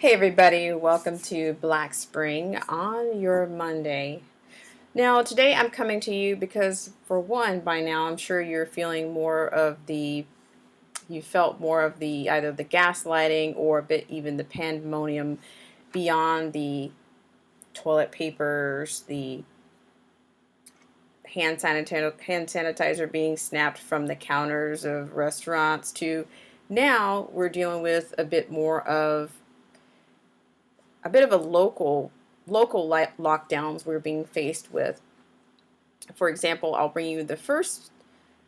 Hey everybody, welcome to Black Spring on your Monday. Now, today I'm coming to you because, for one, by now I'm sure you're feeling you felt more of the either the gaslighting or a bit even the pandemonium beyond the toilet papers, the hand sanitizer being snapped from the counters of restaurants to now we're dealing with a bit of a local lockdowns we're being faced with. For example, I'll bring you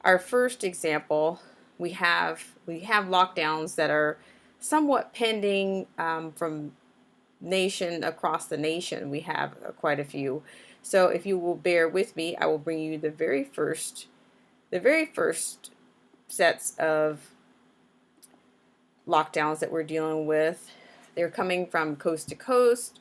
our first example. We have lockdowns that are somewhat pending from nation across the nation. We have quite a few. So if you will bear with me, I will bring you the very first sets of lockdowns that we're dealing with. They're coming from coast to coast,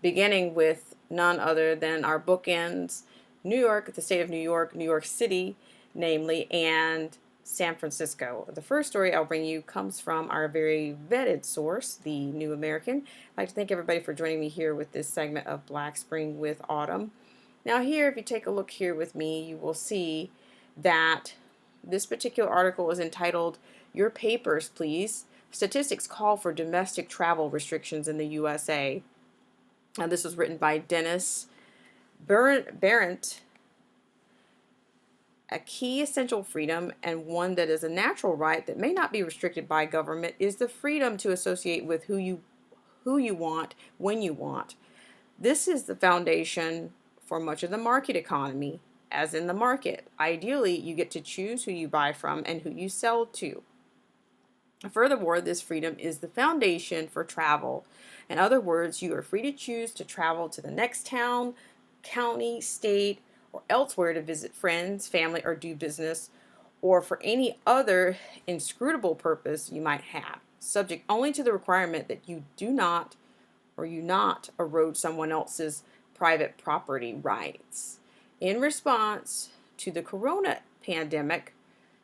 beginning with none other than our bookends, New York, the state of New York, New York City, namely, and San Francisco. The first story I'll bring you comes from our very vetted source, the New American. I'd like to thank everybody for joining me here with this segment of Black Spring with Autumn. Now here, if you take a look here with me, you will see that this particular article is entitled, "Your Papers, Please. Statistics Call for Domestic Travel Restrictions in the USA." And this was written by Dennis Barrett. A key essential freedom, and one that is a natural right that may not be restricted by government, is the freedom to associate with who you want when you want. This is the foundation for much of the market economy. As in the market, ideally you get to choose who you buy from and who you sell to. Furthermore, this freedom is the foundation for travel. In other words, you are free to choose to travel to the next town, county, state, or elsewhere to visit friends, family, or do business, or for any other inscrutable purpose you might have, subject only to the requirement that you do not or you not erode someone else's private property rights. In response to the corona pandemic,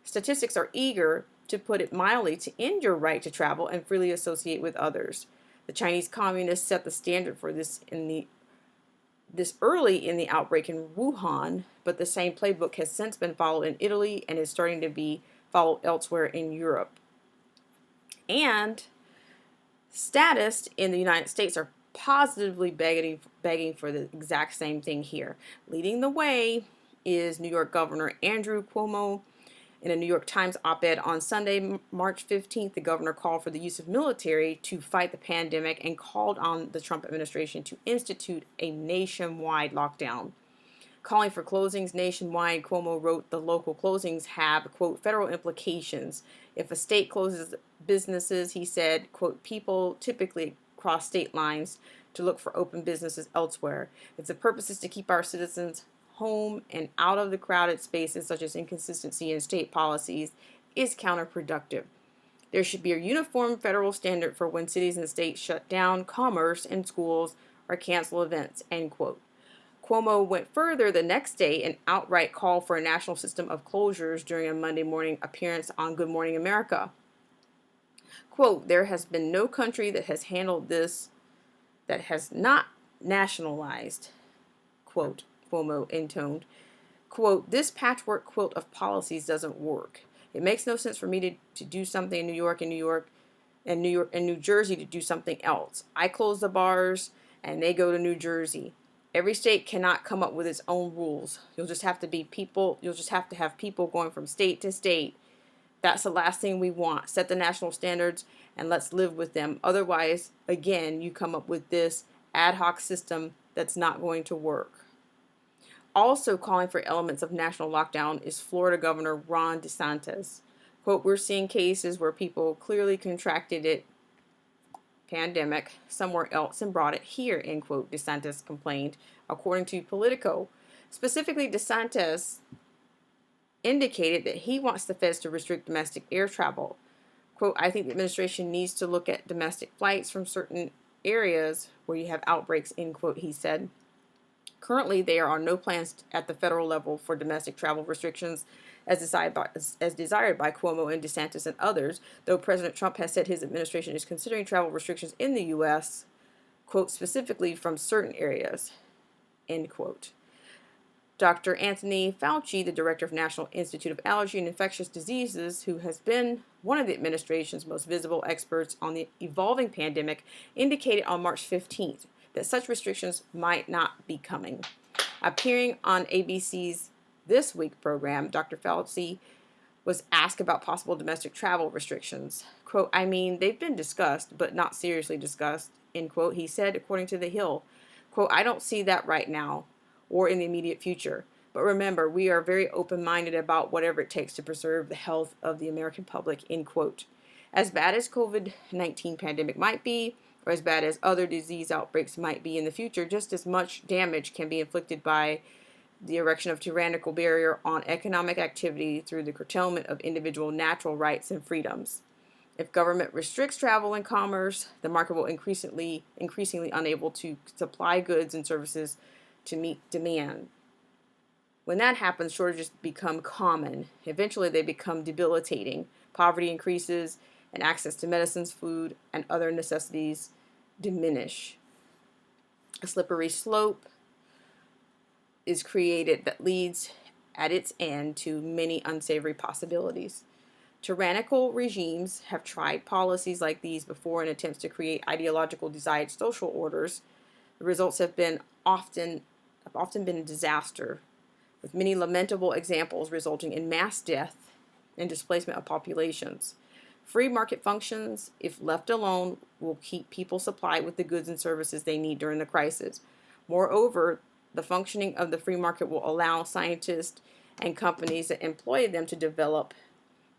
statistics are eager, to put it mildly, to end your right to travel and freely associate with others. The Chinese communists set the standard for this early in the outbreak in Wuhan, but the same playbook has since been followed in Italy and is starting to be followed elsewhere in Europe. And statists in the United States are positively begging for the exact same thing here. Leading the way is New York Governor Andrew Cuomo. In a New York Times op-ed on Sunday, March 15th, the governor called for the use of military to fight the pandemic and called on the Trump administration to institute a nationwide lockdown. Calling for closings nationwide, Cuomo wrote the local closings have, quote, federal implications. If a state closes businesses, he said, quote, people typically cross state lines to look for open businesses elsewhere. If the purpose is to keep our citizens home and out of the crowded spaces, such as inconsistency in state policies, is counterproductive. There should be a uniform federal standard for when cities and states shut down commerce and schools or cancel events, end quote. Cuomo went further the next day and outright called for a national system of closures during a Monday morning appearance on Good Morning America. Quote, there has been no country that has handled this that has not nationalized, quote, Cuomo intoned. Quote, this patchwork quilt of policies doesn't work. It makes no sense for me to do something in New York and New Jersey to do something else. I close the bars and they go to New Jersey. Every state cannot come up with its own rules. You'll just have to have people going from state to state. That's the last thing we want. Set the national standards and let's live with them. Otherwise, again, you come up with this ad hoc system that's not going to work. Also calling for elements of national lockdown is Florida Governor Ron DeSantis. Quote, we're seeing cases where people clearly contracted it, pandemic, somewhere else and brought it here, end quote, DeSantis complained, according to Politico. Specifically, DeSantis indicated that he wants the feds to restrict domestic air travel. Quote, I think the administration needs to look at domestic flights from certain areas where you have outbreaks, end quote, he said. Currently, there are no plans at the federal level for domestic travel restrictions, as desired by Cuomo and DeSantis and others, though President Trump has said his administration is considering travel restrictions in the U.S., quote, specifically from certain areas, end quote. Dr. Anthony Fauci, the director of National Institute of Allergy and Infectious Diseases, who has been one of the administration's most visible experts on the evolving pandemic, indicated on March 15th that such restrictions might not be coming. Appearing on ABC's This Week program, Dr. Fauci was asked about possible domestic travel restrictions. Quote, I mean, they've been discussed, but not seriously discussed, end quote. He said, according to The Hill, quote, I don't see that right now or in the immediate future. But remember, we are very open-minded about whatever it takes to preserve the health of the American public, end quote. As bad as COVID-19 pandemic might be, or as bad as other disease outbreaks might be in the future, just as much damage can be inflicted by the erection of tyrannical barrier on economic activity through the curtailment of individual natural rights and freedoms. If government restricts travel and commerce, the market will increasingly unable to supply goods and services to meet demand. When that happens, shortages become common. Eventually, they become debilitating. Poverty increases, and access to medicines, food, and other necessities diminish. A slippery slope is created that leads at its end to many unsavory possibilities. Tyrannical regimes have tried policies like these before in attempts to create ideological desired social orders. The results have often been a disaster, with many lamentable examples resulting in mass death and displacement of populations. Free market functions, if left alone, will keep people supplied with the goods and services they need during the crisis. Moreover, the functioning of the free market will allow scientists and companies that employ them to develop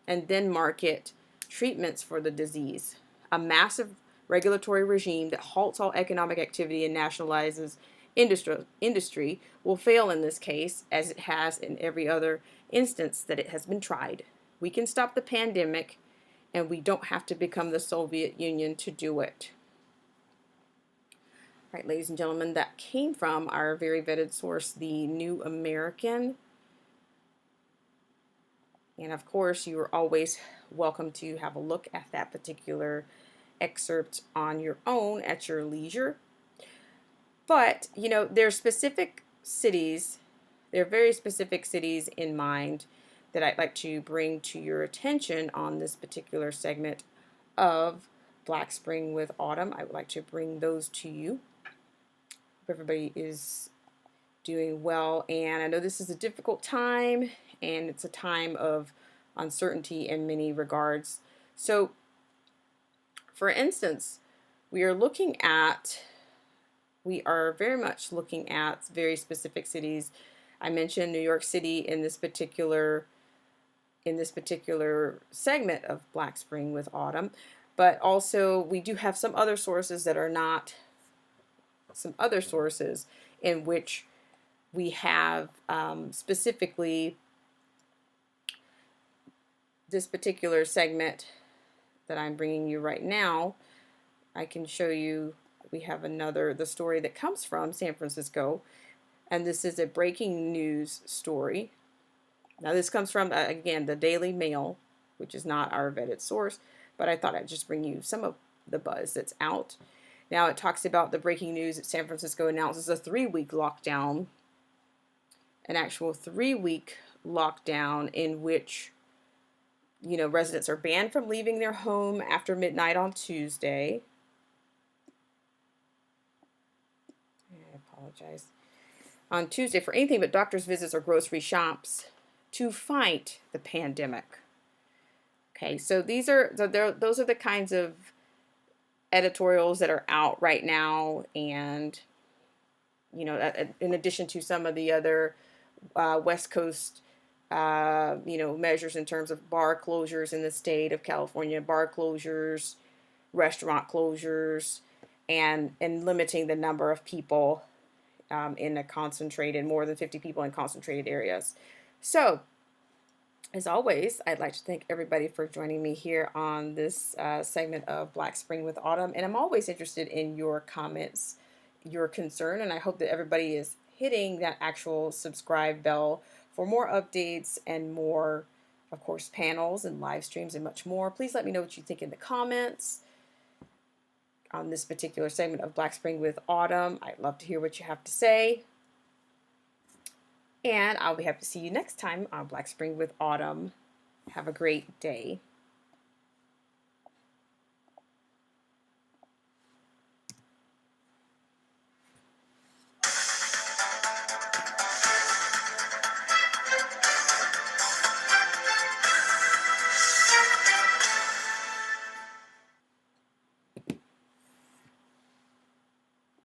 and then market treatments for the disease. A massive regulatory regime that halts all economic activity and nationalizes industry will fail in this case, as it has in every other instance that it has been tried. We can stop the pandemic, and we don't have to become the Soviet Union to do it. All right, ladies and gentlemen, that came from our very vetted source, the New American. And of course, you are always welcome to have a look at that particular excerpt on your own at your leisure. But, there are specific cities, there are very specific cities in mind that I'd like to bring to your attention on this particular segment of Black Spring with Autumn. I would like to bring those to you. Hope everybody is doing well. And I know this is a difficult time, and it's a time of uncertainty in many regards. So, for instance, we are very much looking at very specific cities. I mentioned New York City in this particular segment of Black Spring with Autumn, but also we do have some other sources that are not some other sources in which we have specifically this particular segment that I'm bringing you right now. I can show you. We have the story that comes from San Francisco, and this is a breaking news story. Now this comes from, again, the Daily Mail, which is not our vetted source, but I thought I'd just bring you some of the buzz that's out. Now it talks about the breaking news that San Francisco announces a 3-week lockdown, an actual 3-week lockdown in which, residents are banned from leaving their home after midnight on Tuesday. On Tuesday for anything but doctor's visits or grocery shops to fight the pandemic. Okay, so those are the kinds of editorials that are out right now, and in addition to some of the other West Coast measures in terms of bar closures in the state of California, bar closures, restaurant closures, and limiting the number of people in a concentrated, more than 50 people in concentrated areas. So, as always, I'd like to thank everybody for joining me here on this segment of Black Spring with Autumn. And I'm always interested in your comments, your concern, and I hope that everybody is hitting that actual subscribe bell for more updates and more, of course, panels and live streams and much more. Please let me know what you think in the comments on this particular segment of Black Spring with Autumn. I'd love to hear what you have to say. And I'll be happy to see you next time on Black Spring with Autumn. Have a great day.